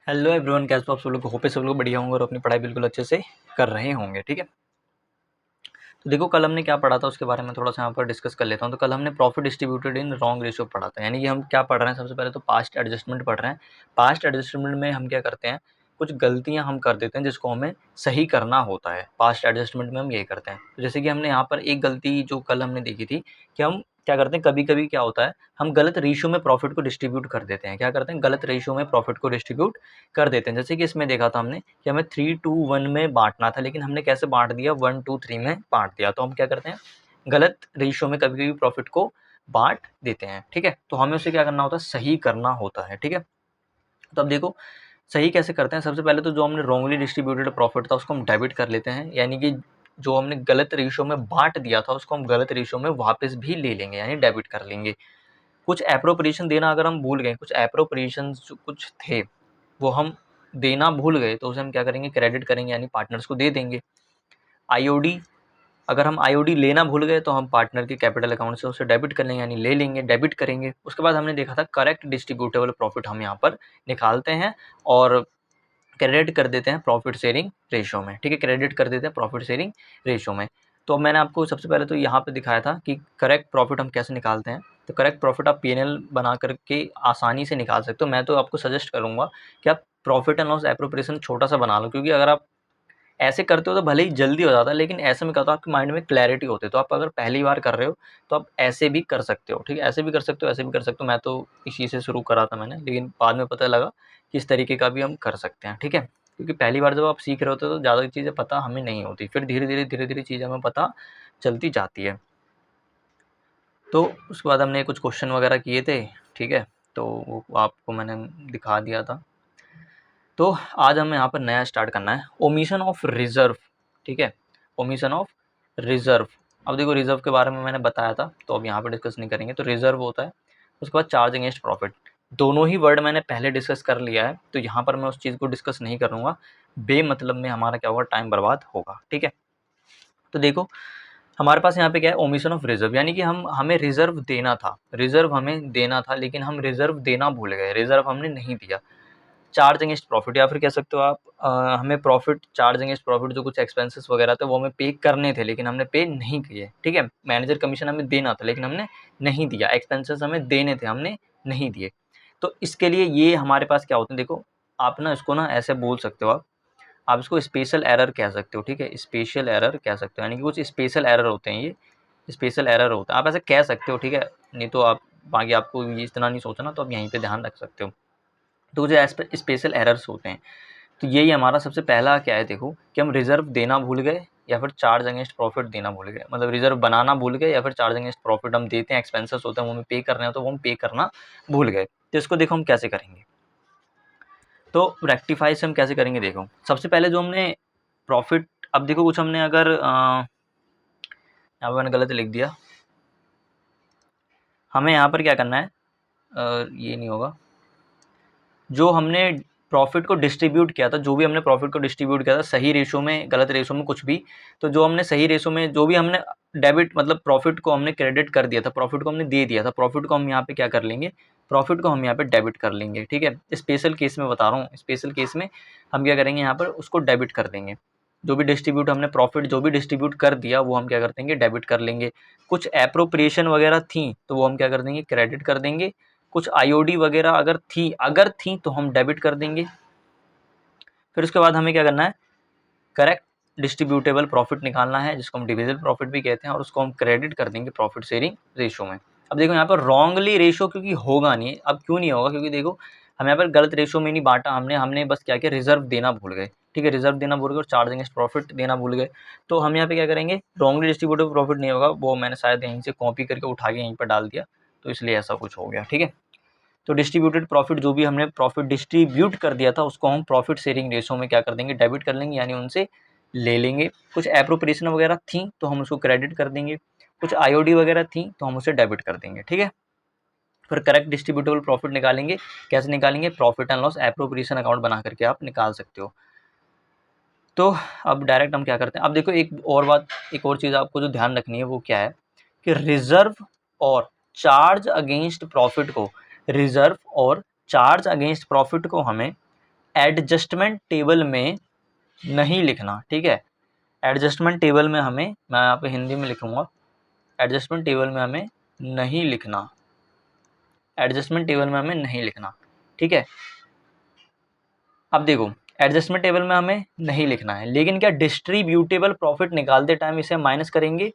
Hello everyone, कैसे हो आप सब लोग? होप है सब लोग बढ़िया होंगे और अपनी पढ़ाई बिल्कुल अच्छे से कर रहे होंगे। ठीक है, तो देखो कल हमने क्या पढ़ा था उसके बारे में थोड़ा सा यहाँ पर डिस्कस कर लेता हूँ। तो कल हमने profit distributed in wrong ratio पढ़ा था। यानी कि हम क्या पढ़ रहे हैं, सबसे पहले तो पास्ट एडजस्टमेंट पढ़ रहे हैं। पास्ट एडजस्टमेंट में हम क्या करते हैं, कुछ गलतियाँ हम कर देते हैं जिसको हमें सही करना होता है। पास्ट एडजस्टमेंट में हम यही करते हैं। तो जैसे कि हमने यहाँ पर एक गलती जो कल हमने देखी थी कि हम क्या करते हैं, कभी कभी क्या होता है, हम गलत रेशियो में प्रॉफिट को डिस्ट्रीब्यूट कर देते हैं। क्या करते हैं, गलत रेशियो में प्रॉफिट को डिस्ट्रीब्यूट कर देते हैं। जैसे कि इसमें देखा था हमने कि हमें 3-2-1 में बांटना था, लेकिन हमने कैसे बांट दिया, 1-2-3 में बांट दिया। तो हम क्या करते हैं, गलत रेशियो में कभी कभी प्रॉफिट को बांट देते हैं। ठीक है, तो हमें उसे क्या करना होता है, सही करना होता है। ठीक है, तो अब देखो सही कैसे करते हैं। सबसे पहले तो जो हमने रॉन्गली डिस्ट्रीब्यूटेड प्रॉफिट था उसको हम डेबिट कर लेते हैं। यानी कि जो हमने गलत रेशियो में बांट दिया था उसको हम गलत रेशियो में वापस भी ले लेंगे, यानी डेबिट कर लेंगे। कुछ एप्रोप्रिएशन देना अगर हम भूल गए, कुछ एप्रोप्रिएशन कुछ थे वो हम देना भूल गए, तो उसे हम क्या करेंगे, क्रेडिट करेंगे, यानी पार्टनर्स को दे देंगे। आईओडी, अगर हम आईओडी लेना भूल गए तो हम पार्टनर के कैपिटल अकाउंट से उसे डेबिट कर लेंगे, यानी ले लेंगे, डेबिट करेंगे। उसके बाद हमने देखा था करेक्ट डिस्ट्रीब्यूटेबल प्रॉफिट हम यहाँ पर निकालते हैं और क्रेडिट कर देते हैं प्रॉफिट शेयरिंग रेशियो में। ठीक है, क्रेडिट कर देते हैं प्रॉफिट शेयरिंग रेशियो में। तो मैंने आपको सबसे पहले तो यहाँ पे दिखाया था कि करेक्ट प्रॉफिट हम कैसे निकालते हैं। तो करेक्ट प्रॉफिट आप पीएनएल बना करके आसानी से निकाल सकते हो। मैं तो आपको सजेस्ट करूँगा कि आप प्रॉफिट एंड लॉस एप्रोप्रिएशन छोटा सा बना लो, क्योंकि अगर आप ऐसे करते हो तो भले ही जल्दी हो जाता है, लेकिन ऐसे में क्या होता है, आपके माइंड में क्लैरिटी होती है। तो आप अगर पहली बार कर रहे हो तो आप ऐसे भी कर सकते हो। ठीक है, ऐसे भी कर सकते हो, ऐसे भी कर सकते हो। मैं तो इसी से शुरू करा था मैंने, लेकिन बाद में पता लगा कि इस तरीके का भी हम कर सकते हैं। ठीक है, क्योंकि पहली बार जब आप सीख रहे होते हो तो ज़्यादा चीज़ें पता हमें नहीं होती, फिर धीरे धीरे चीज़ें हमें पता चलती जाती है। तो उसके बाद हमने कुछ क्वेश्चन वगैरह किए थे। ठीक है, तो वो आपको मैंने दिखा दिया था। तो आज हमें यहाँ पर नया स्टार्ट करना है, ओमिशन ऑफ रिजर्व। ठीक है, ओमिशन ऑफ रिजर्व। अब देखो रिजर्व के बारे में मैंने बताया था, तो अब यहाँ पर डिस्कस नहीं करेंगे। तो रिजर्व होता है, उसके बाद चार्ज अगेंस्ट प्रॉफिट। दोनों ही वर्ड मैंने पहले डिस्कस कर लिया है, तो यहाँ पर मैं उस चीज़ को डिस्कस नहीं करूँगा। बेमतलब में हमारा क्या होगा, टाइम बर्बाद होगा। ठीक है, तो देखो हमारे पास यहाँ पे क्या है, ओमिशन ऑफ रिजर्व। यानी कि हमें रिजर्व देना था, रिजर्व हमें देना था, लेकिन हम रिजर्व देना भूल गए, रिजर्व हमने नहीं दिया। चार्ज अगेंस्ट प्रॉफिट, या फिर कह सकते हो आप हमें प्रॉफिट, चार्ज अगेंस्ट प्रॉफिट जो कुछ एक्सपेंसेस वगैरह थे वो हमें पे करने थे, लेकिन हमने पे नहीं किए। ठीक है, मैनेजर कमीशन हमें देना था लेकिन हमने नहीं दिया, एक्सपेंसेस हमें देने थे, हमने नहीं दिए। तो इसके लिए ये हमारे पास क्या होते हैं, देखो आप ना इसको ना ऐसे बोल सकते हो, आप इसको स्पेशल एरर कह सकते हो। ठीक है, स्पेशल एरर कह सकते हो, यानी कि कुछ स्पेशल एरर होते हैं, ये स्पेशल एरर होता है, आप ऐसे कह सकते हो। ठीक है, नहीं तो आप बाकी आपको ये इतना नहीं सोचना, तो आप यहीं पे ध्यान रख सकते हो। तो जो स्पेशल एरर्स होते हैं, तो यही हमारा सबसे पहला क्या है, देखो कि हम रिजर्व देना भूल गए या फिर चार्ज अगेंस्ट प्रॉफिट देना भूल गए। मतलब रिजर्व बनाना भूल गए या फिर चार्ज अगेंस्ट प्रॉफिट हम देते हैं, एक्सपेंसेस होते हैं वो हमें पे करने हैं तो वो हम पे करना भूल गए। तो इसको देखो हम कैसे करेंगे, तो रेक्टिफाई से हम कैसे करेंगे। देखो सबसे पहले जो हमने प्रॉफिट, अब देखो कुछ हमने अगर यहाँ पर मैंने गलत लिख दिया, हमें यहाँ पर क्या करना है, ये नहीं होगा, जो हमने प्रॉफिट को डिस्ट्रीब्यूट किया था, जो भी हमने प्रॉफिट को डिस्ट्रीब्यूट किया था, सही रेशो में गलत रेशो में कुछ भी, तो जो हमने सही रेशो में जो भी हमने डेबिट, मतलब प्रॉफिट को हमने क्रेडिट कर दिया था, प्रॉफिट को हमने दे दिया था, प्रॉफिट को हम यहाँ पे क्या कर लेंगे, प्रॉफिट को हम यहाँ पे डेबिट कर लेंगे। ठीक है, स्पेशल केस में बता रहा हूँ, स्पेशल केस में हम क्या करेंगे, यहाँ पर उसको डेबिट कर देंगे। जो भी डिस्ट्रीब्यूट हमने प्रॉफिट जो भी डिस्ट्रीब्यूट कर दिया वो हम क्या कर देंगे, डेबिट कर लेंगे। कुछ एप्रोप्रिएशन वगैरह थी तो वो हम क्या कर देंगे, क्रेडिट कर देंगे। कुछ आईओडी वगैरह अगर थी तो हम डेबिट कर देंगे। फिर उसके बाद हमें क्या करना है, करेक्ट डिस्ट्रीब्यूटेबल प्रॉफिट निकालना है, जिसको हम डिविजिबल प्रॉफिट भी कहते हैं, और उसको हम क्रेडिट कर देंगे प्रॉफिट शेयरिंग रेशो में। अब देखो यहाँ पर रॉन्गली रेशो क्योंकि होगा नहीं, अब क्यों नहीं होगा, क्योंकि देखो हम यहाँ पर गलत रेशो में नहीं बांटा, हमने बस क्या किया, रिजर्व देना भूल गए। ठीक है, रिजर्व देना भूल गए और चार्ज अगेंस्ट प्रॉफिट देना भूल गए। तो हम यहाँ पे क्या करेंगे, रॉन्गली डिस्ट्रीब्यूटेबल प्रॉफिट नहीं होगा, वो मैंने शायद यहीं से कॉपी करके उठा के यहीं पर डाल दिया, तो इसलिए ऐसा कुछ हो गया। ठीक है, तो डिस्ट्रीब्यूटेड प्रॉफिट, जो भी हमने प्रॉफिट डिस्ट्रीब्यूट कर दिया था उसको हम प्रॉफिट शेयरिंग रेशो में क्या कर देंगे, डेबिट कर लेंगे, यानी उनसे ले लेंगे। कुछ एप्रोप्रिएशन वगैरह थी तो हम उसको क्रेडिट कर देंगे, कुछ आईओडी वगैरह थी तो हम उसे डेबिट कर देंगे। ठीक है, फिर करेक्ट डिस्ट्रीब्यूटेबल प्रॉफिट निकालेंगे। कैसे निकालेंगे, profit and loss appropriation account बना करके आप निकाल सकते हो। तो अब डायरेक्ट हम क्या करते हैं, अब देखो एक और बात, एक और चीज़ आपको जो ध्यान रखनी है वो क्या है, कि रिजर्व और चार्ज अगेंस्ट प्रॉफिट को, रिजर्व और चार्ज अगेंस्ट प्रॉफिट को हमें एडजस्टमेंट टेबल में नहीं लिखना, ठीक है। एडजस्टमेंट टेबल में हमें, मैं यहाँ पे हिंदी में लिखूंगा, एडजस्टमेंट टेबल में हमें नहीं लिखना, एडजस्टमेंट टेबल में हमें नहीं लिखना, ठीक है। अब देखो, एडजस्टमेंट टेबल में हमें नहीं लिखना है, लेकिन क्या डिस्ट्रीब्यूटेबल प्रॉफिट निकालते टाइम इसे माइनस करेंगे?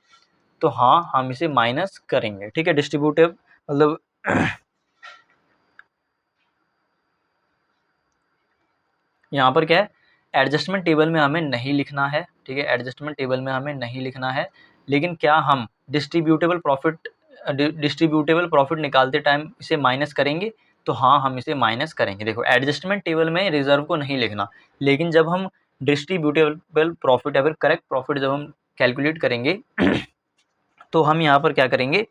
तो हाँ, हम इसे माइनस करेंगे, ठीक है। डिस्ट्रीब्यूटिव मतलब यहाँ पर क्या है, एडजस्टमेंट टेबल में हमें नहीं लिखना है, ठीक है। एडजस्टमेंट टेबल में हमें नहीं लिखना है, लेकिन क्या हम डिस्ट्रीब्यूटेबल प्रॉफिट निकालते टाइम इसे माइनस करेंगे? तो हाँ, हम इसे माइनस करेंगे। देखो, एडजस्टमेंट टेबल में रिजर्व को नहीं लिखना, लेकिन जब हम डिस्ट्रीब्यूटेबल प्रॉफिट या फिर करेक्ट प्रॉफिट जब हम कैलकुलेट करेंगे तो हम यहाँ पर क्या करेंगे,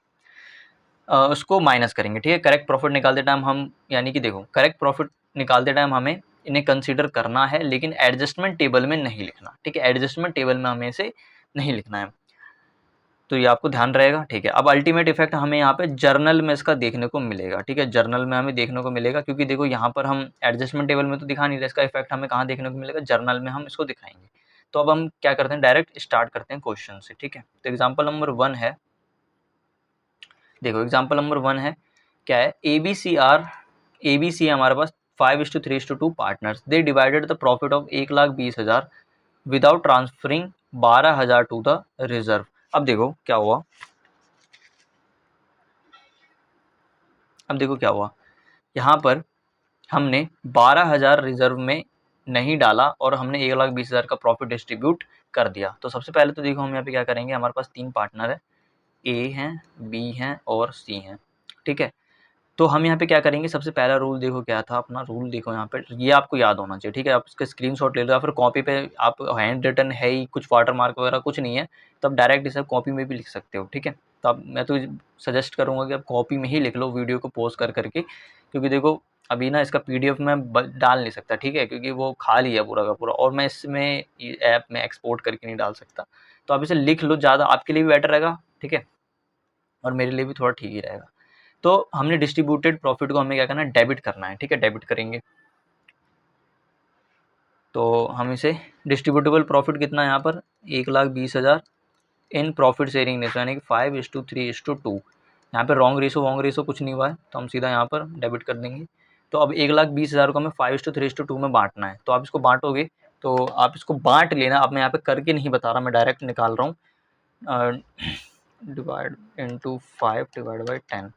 उसको माइनस करेंगे, ठीक है। करेक्ट प्रॉफिट निकालते टाइम हम, यानी कि देखो, करेक्ट प्रॉफिट निकालते टाइम हमें इन्हें कंसीडर करना है, लेकिन एडजस्टमेंट टेबल में नहीं लिखना, ठीक है। एडजस्टमेंट टेबल में हमें इसे नहीं लिखना है, तो ये आपको ध्यान रहेगा, ठीक है। अब अल्टीमेट इफेक्ट हमें यहाँ पे जर्नल में इसका देखने को मिलेगा, ठीक है। जर्नल में हमें देखने को मिलेगा, क्योंकि देखो यहाँ पर हम एडजस्टमेंट टेबल में तो दिखा नहीं रहे, इसका इफेक्ट हमें कहाँ देखने को मिलेगा, जर्नल में हम इसको दिखाएंगे। तो अब हम क्या करते हैं, डायरेक्ट स्टार्ट करते हैं क्वेश्चन से, ठीक है। तो एग्जाम्पल नंबर 1 है, देखो एग्जाम्पल नंबर 1 है, क्या है, ABC है हमारे पास 5:3:2 partners, they divided the profit of 1,20,000 without transferring 12,000 to the reserve. अब देखो क्या हुआ, अब देखो क्या हुआ, यहाँ पर हमने 12,000 रिजर्व में नहीं डाला और हमने 1,20,000 का प्रॉफिट डिस्ट्रीब्यूट कर दिया। तो सबसे पहले तो देखो हम यहाँ पे क्या करेंगे, हमारे पास 3 पार्टनर है, ए हैं, बी हैं और सी हैं, ठीक है। तो हम यहाँ पे क्या करेंगे, सबसे पहला रूल देखो क्या था अपना, रूल देखो यहाँ पे, ये आपको याद होना चाहिए, ठीक है। आप इसका स्क्रीनशॉट ले लो या फिर कॉपी पे, आप हैंड रिटन है ही, कुछ वाटर मार्क वगैरह कुछ नहीं है, तो आप डायरेक्ट इसे कॉपी में भी लिख सकते हो, ठीक है। तो आप, मैं तो सजेस्ट करूँगा कि आप कॉपी में ही लिख लो वीडियो को पॉज कर करके, क्योंकि देखो अभी ना इसका PDF में डाल नहीं सकता, ठीक है, क्योंकि वो खाली है पूरा का पूरा, और मैं इसमें ऐप में एक्सपोर्ट करके नहीं डाल सकता। तो आप इसे लिख लो, ज़्यादा आपके लिए भी बेटर रहेगा, ठीक है, और मेरे लिए भी थोड़ा ठीक ही रहेगा। तो हमने डिस्ट्रीब्यूटेड प्रॉफिट को हमें क्या करना है, डेबिट करना है, ठीक है। डेबिट करेंगे, तो हम इसे डिस्ट्रीब्यूटेबल प्रॉफिट कितना है यहाँ पर, 1,20,000 इन प्रॉफिट शेयरिंग रेशो, यानी कि 5:3:2। यहाँ पे रॉन्ग रेशो कुछ नहीं हुआ है, तो हम सीधा यहाँ पर डेबिट कर देंगे। तो अब 1,20,000 को हमें 5:3:2 में बांटना है, तो आप इसको बांटोगे, तो आप इसको बांट लेना। अब मैं यहाँ पे करके नहीं बता रहा, मैं डायरेक्ट निकाल रहा हूँ, डिवाइड इंटू 5/10,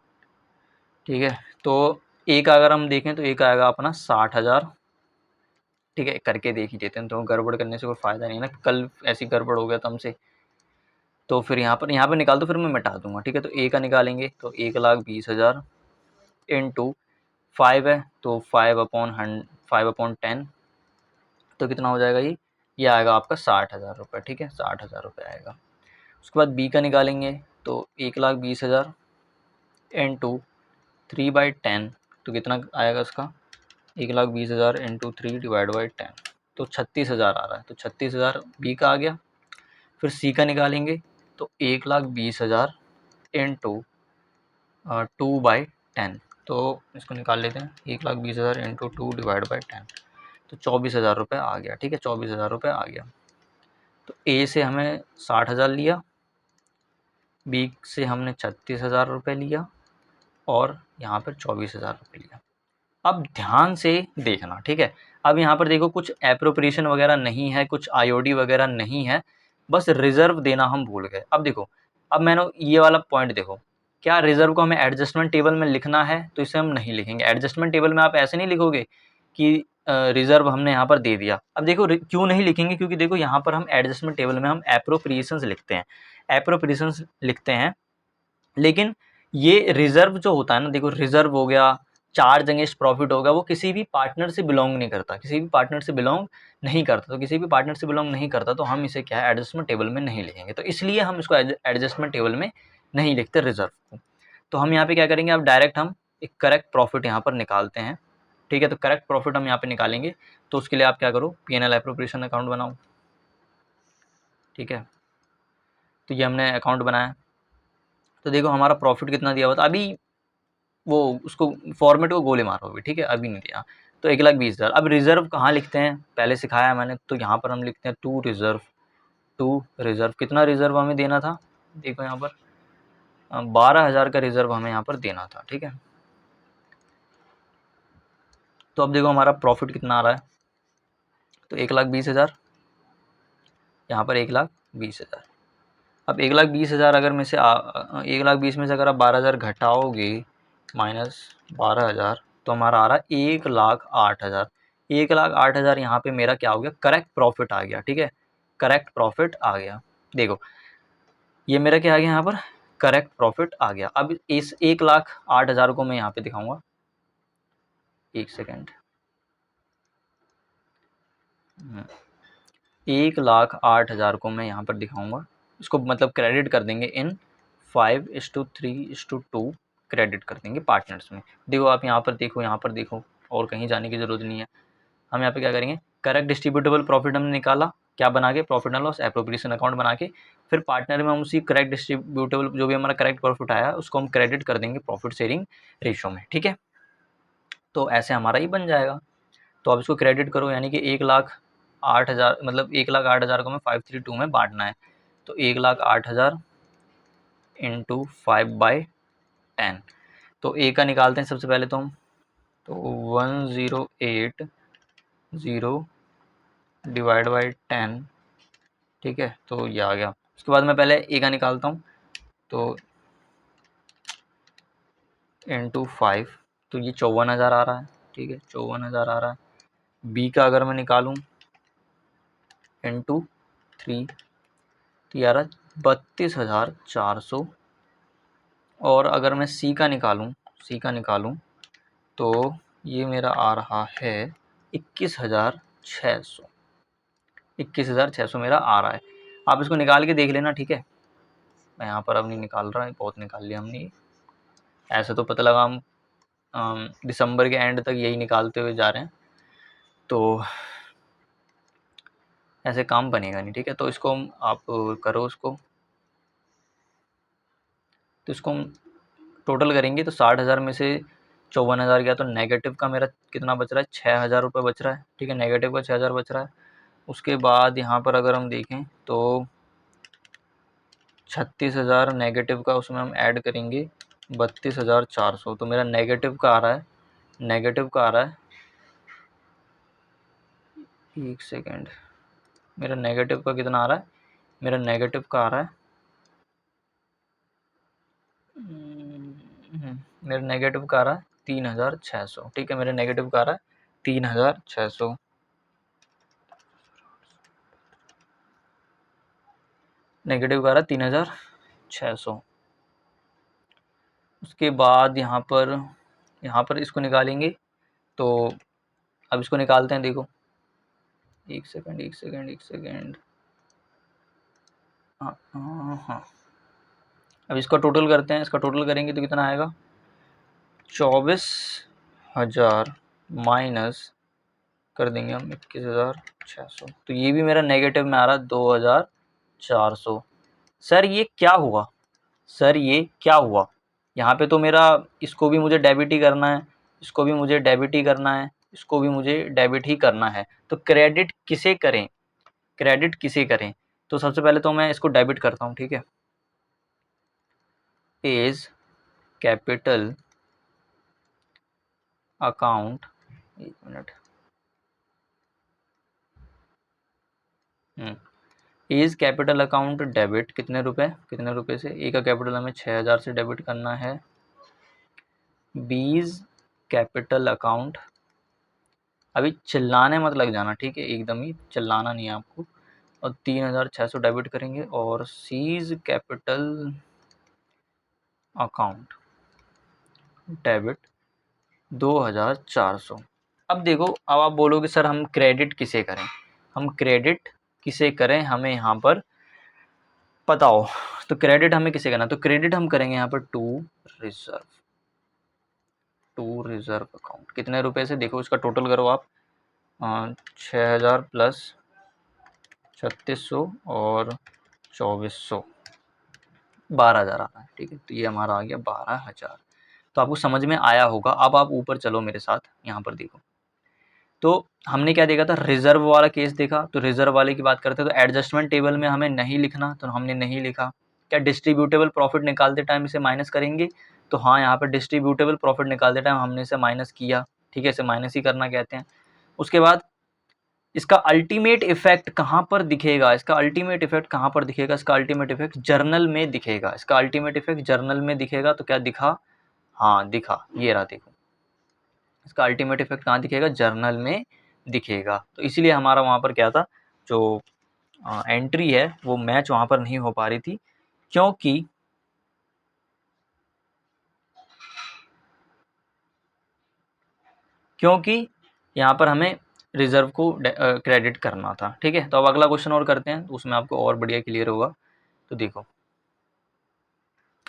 ठीक है। तो एक अगर हम देखें तो एक आएगा अपना 60,000, ठीक है। करके देख ही देते हैं, तो गड़बड़ करने से कोई फ़ायदा नहीं है ना, कल ऐसी गड़बड़ हो गया तो हमसे, तो फिर यहाँ पर निकाल दो, फिर मैं मिटा दूंगा, ठीक है। तो ए का निकालेंगे, तो 1,20,000 इंटू 5 है, तो 5/10, तो कितना हो जाएगा, ये आएगा आपका 60,000 रुपये, ठीक है, 60,000 रुपये आएगा। उसके बाद बी का निकालेंगे, तो 1,20,000 इंटू 3/10, तो कितना आएगा इसका, 1,20,000 इंटू 3/10, तो 36,000 आ रहा है, तो 36,000 बी का आ गया। फिर सी का निकालेंगे, तो 1,20,000 इंटू 2/10, तो इसको निकाल लेते हैं, 1,20,000 इंटू 2/10, तो 24,000 रुपये आ गया, ठीक है, 24,000 रुपये आ गया। तो ए से हमें 60,000 लिया, बी से हमने 36,000 रुपये लिया, और यहाँ पर 24,000 रुपये लिया। अब ध्यान से देखना, ठीक है। अब यहाँ पर देखो कुछ एप्रोप्रिएशन वगैरह नहीं है, कुछ IOD वगैरह नहीं है, बस रिजर्व देना हम भूल गए। अब देखो, अब मैंने ये वाला पॉइंट देखो, क्या रिजर्व को हमें एडजस्टमेंट टेबल में लिखना है? तो इसे हम नहीं लिखेंगे। एडजस्टमेंट टेबल में आप ऐसे नहीं लिखोगे कि रिजर्व हमने यहाँ पर दे दिया। अब देखो क्यों नहीं लिखेंगे, क्योंकि देखो यहाँ पर हम एडजस्टमेंट टेबल में हम एप्रोप्रिएशंस लिखते हैं, एप्रोप्रिएशंस लिखते हैं, लेकिन ये रिजर्व जो होता है ना, देखो रिजर्व हो गया, चार्ज अगेंस्ट प्रॉफिट होगा, वो किसी भी पार्टनर से बिलोंग नहीं करता, किसी भी पार्टनर से बिलोंग नहीं करता। तो किसी भी पार्टनर से बिलोंग नहीं करता, तो हम इसे क्या है, एडजस्टमेंट टेबल में नहीं लिखेंगे। तो इसलिए हम इसको एडजस्टमेंट टेबल में नहीं लिखते रिजर्व को। तो हम यहाँ पे क्या करेंगे, अब डायरेक्ट हम एक करेक्ट प्रॉफिट यहाँ पर निकालते हैं, ठीक है। तो करेक्ट प्रॉफिट हम यहाँ पे निकालेंगे, तो उसके लिए आप क्या करो, P&L एप्रोप्रिएशन अकाउंट बनाओ, ठीक है। तो ये हमने अकाउंट बनाया, तो देखो हमारा प्रॉफिट कितना दिया हुआ था, अभी वो उसको फॉर्मेट को गोले मारो अभी, ठीक है, अभी नहीं दिया। तो 1,20,000। अब रिज़र्व कहाँ लिखते हैं, पहले सिखाया है मैंने, तो यहाँ पर हम लिखते हैं टू रिज़र्व। टू रिज़र्व, कितना रिज़र्व हमें देना था, देखो यहाँ पर 12,000 का रिज़र्व हमें यहाँ पर देना था, ठीक है। तो अब देखो हमारा प्रॉफिट कितना आ रहा है, तो 1,20,000, यहाँ पर 1,20,000। अब 1,20,000 अगर में से 1,20,000 में से अगर आप 12,000 घटाओगे माइनस 12,000, तो हमारा आ रहा है 1,08,000। 1,08,000 यहाँ पे मेरा क्या हो गया, करेक्ट प्रॉफिट आ गया, ठीक है, करेक्ट प्रॉफिट आ गया। देखो ये मेरा क्या आ गया यहाँ पर, करेक्ट प्रॉफिट आ गया। अब इस 1,08,000 को मैं यहाँ पे दिखाऊंगा, एक सेकेंड। 1,08,000 को मैं यहाँ पर दिखाऊंगा, इसको मतलब क्रेडिट कर देंगे इन 5:3:2 क्रेडिट कर देंगे पार्टनर्स में। देखो आप यहाँ पर देखो, यहाँ पर देखो, और कहीं जाने की ज़रूरत नहीं है। हम यहाँ पे क्या करेंगे, करेक्ट डिस्ट्रीब्यूटेबल प्रॉफिट हमने निकाला, क्या बना के, profit and loss appropriation account बना के, फिर पार्टनर में हम उसी करेक्ट डिस्ट्रीब्यूटेबल जो भी हमारा करेक्ट प्रॉफिट आया उसको हम क्रेडिट कर देंगे प्रॉफिट शेयरिंग रेशो में, ठीक है। तो ऐसे हमारा ही बन जाएगा। तो आप इसको क्रेडिट करो, यानी कि 1,08,000 मतलब 1,08,000 को हमें 532 में बांटना है। तो 1,08,000 इंटू 5/10। तो ए का निकालते हैं सबसे पहले तो हम, तो 1,080 डिवाइड बाई 10, ठीक है, तो ये आ गया। उसके बाद मैं पहले ए का निकालता हूँ, तो इंटू 5, तो ये 54,000 आ रहा है, ठीक है, 54,000 आ रहा है। बी का अगर मैं निकालूँ इंटू 3, तो ये आ रहा है 32,400। और अगर मैं सी का निकालूँ तो ये मेरा आ रहा है 21,600। 21,600 मेरा आ रहा है। आप इसको निकाल के देख लेना, ठीक है। मैं यहाँ पर अब नहीं निकाल रहा, बहुत निकाल लिया हमने। ऐसे तो पता लगा हम दिसंबर के एंड तक यही निकालते हुए जा रहे हैं, तो ऐसे काम बनेगा नहीं, ठीक है। तो इसको हम आप करो उसको, तो इसको हम टोटल करेंगे तो 60,000 में से 54,000 गया, तो नेगेटिव का मेरा कितना बच रहा है, 6,000 रुपये बच रहा है, ठीक है, नेगेटिव का 6,000 बच रहा है। उसके बाद यहाँ पर अगर हम देखें तो 36,000 नेगेटिव का, उसमें हम ऐड करेंगे 32,400, तो मेरा नेगेटिव का आ रहा है, नेगेटिव का आ रहा है, एक सेकेंड, मेरा नेगेटिव का कितना आ रहा है, मेरा नेगेटिव का आ रहा है मेरा नेगेटिव का आ रहा है 3,600, ठीक है, मेरे नेगेटिव का आ रहा है 3,600, नेगेटिव का आ रहा है 3,600। उसके बाद यहाँ पर इसको निकालेंगे, तो अब इसको निकालते हैं, देखो एक सेकेंड। हाँ हाँ हाँ, अब इसका टोटल करते हैं, इसका टोटल करेंगे तो कितना आएगा, 24,000 माइनस कर देंगे हम 21,600, तो ये भी मेरा नेगेटिव में आ रहा है 2,400। सर ये क्या हुआ, सर ये क्या हुआ, यहाँ पे तो मेरा इसको भी मुझे डेबिट ही करना है, इसको भी मुझे डेबिट ही करना है, इसको भी मुझे डेबिट ही करना है, तो क्रेडिट किसे करें, क्रेडिट किसे करें। तो सबसे पहले तो मैं इसको डेबिट करता हूँ, ठीक है, इज कैपिटल अकाउंट, एक minute, is capital account debit, कितने रुपए से, ए का कैपिटल हमें 6,000 से डेबिट करना है, बीज कैपिटल अकाउंट, अभी चिल्लाने मत लग जाना, ठीक है, एकदम ही चिल्लाना नहीं है आपको, और 3,600 डेबिट करेंगे, और सीज कैपिटल अकाउंट डेबिट 2,400। अब देखो, अब आप बोलोगे सर हम क्रेडिट किसे करें, हम क्रेडिट किसे करें, हमें यहाँ पर बताओ। तो क्रेडिट हमें किसे करना, तो क्रेडिट हम करेंगे यहाँ पर रिजर्व टू रिजर्व अकाउंट, कितने रुपए से, देखो इसका टोटल करो आप, 6,000 प्लस 3,600 और 2,400, 12,000 आ रहा है, ठीक है, तो ये हमारा आ गया 12,000। तो आपको समझ में आया होगा। अब आप ऊपर चलो मेरे साथ, यहाँ पर देखो, तो हमने क्या देखा था, रिजर्व वाला केस देखा, तो रिजर्व वाले की बात करते हैं तो एडजस्टमेंट टेबल में हमें नहीं लिखना, तो हमने नहीं लिखा। क्या डिस्ट्रीब्यूटेबल प्रॉफिट निकालते टाइम इसे माइनस करेंगे, तो हाँ यहाँ पर डिस्ट्रीब्यूटेबल प्रॉफिट निकालते टाइम हमने इसे माइनस किया, ठीक है, इसे माइनस ही करना कहते हैं। उसके बाद इसका अल्टीमेट इफेक्ट कहाँ पर दिखेगा, इसका अल्टीमेट इफेक्ट कहाँ पर दिखेगा, इसका अल्टीमेट इफेक्ट जर्नल में दिखेगा, इसका अल्टीमेट इफेक्ट जर्नल में दिखेगा। तो क्या दिखा, हाँ दिखा, ये रहा देखो, इसका अल्टीमेट इफेक्ट कहाँ दिखेगा, जर्नल में दिखेगा। तो इसीलिए हमारा वहाँ पर क्या था, जो एंट्री है वो मैच वहाँ पर नहीं हो पा रही थी, क्योंकि यहाँ पर हमें रिजर्व को क्रेडिट करना था, ठीक है। तो अब अगला क्वेश्चन और करते हैं, तो उसमें आपको और बढ़िया क्लियर होगा। तो देखो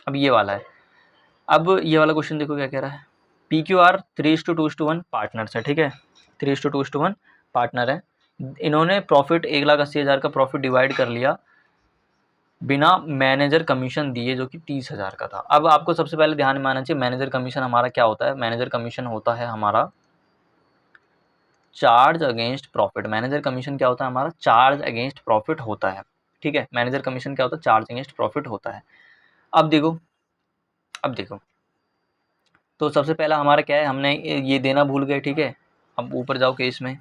अब ये वाला है, अब ये वाला क्वेश्चन देखो क्या कह रहा है, पी क्यू आर 3:2:1 पार्टनर्स है, ठीक है, 3:2:1 पार्टनर है। इन्होंने प्रॉफिट 1,80,000 का प्रॉफिट डिवाइड कर लिया बिना मैनेजर कमीशन दिए, जो कि 30,000 का था। अब आपको सबसे पहले ध्यान में आना चाहिए, मैनेजर कमीशन हमारा क्या होता है, मैनेजर कमीशन होता है हमारा charge against profit. Manager commission क्या होता है हमारा, चार्ज अगेंस्ट प्रॉफिट होता है, ठीक है। मैनेजर कमीशन क्या होता है, चार्ज अगेंस्ट प्रॉफिट होता है। अब देखो, अब देखो, तो सबसे पहला हमारा क्या है, हमने ये देना भूल गए, ठीक है। अब ऊपर जाओ केस में,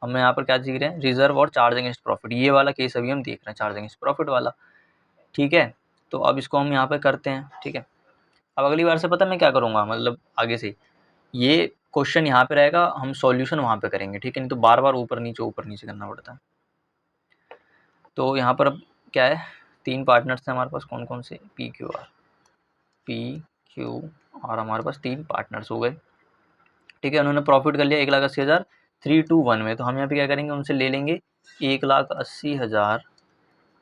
हम यहाँ पर क्या सीख रहे हैं, रिजर्व और चार्ज अगेंस्ट प्रॉफिट, ये वाला केस अभी हम देख रहे हैं, चार्ज अगेंस्ट प्रॉफिट वाला, ठीक है। तो अब इसको हम यहाँ पे करते हैं, ठीक है। अब अगली बार से पता मैं क्या करूँगा, मतलब आगे से ये क्वेश्चन यहाँ पे रहेगा, हम सॉल्यूशन वहाँ पे करेंगे, ठीक है, नहीं तो बार बार ऊपर नीचे करना पड़ता है। तो यहाँ पर अब क्या है, 3 पार्टनर्स हैं हमारे पास, कौन कौन से, पी क्यू आर, हमारे पास 3 पार्टनर्स हो गए, ठीक है। उन्होंने प्रॉफिट कर लिया 1,80,000 3:1 में। तो हम यहाँ पे क्या करेंगे, उनसे ले लेंगे 1,80,000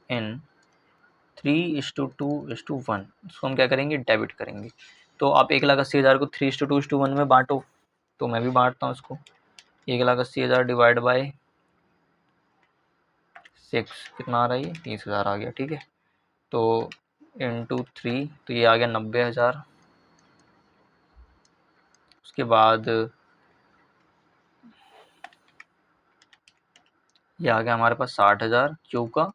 इन 3:2:1, इसको हम क्या करेंगे, डेबिट करेंगे। तो आप 1,80,000 को 3:2:1 में बांटो, तो मैं भी बांटता हूँ इसको, 1,80,000 डिवाइड बाई 6 कितना आ रहा है, ये 30,000 आ गया, ठीक है। तो इंटू 3, तो ये आ गया 90,000। उसके बाद ये आ गया हमारे पास 60,000 क्यू का,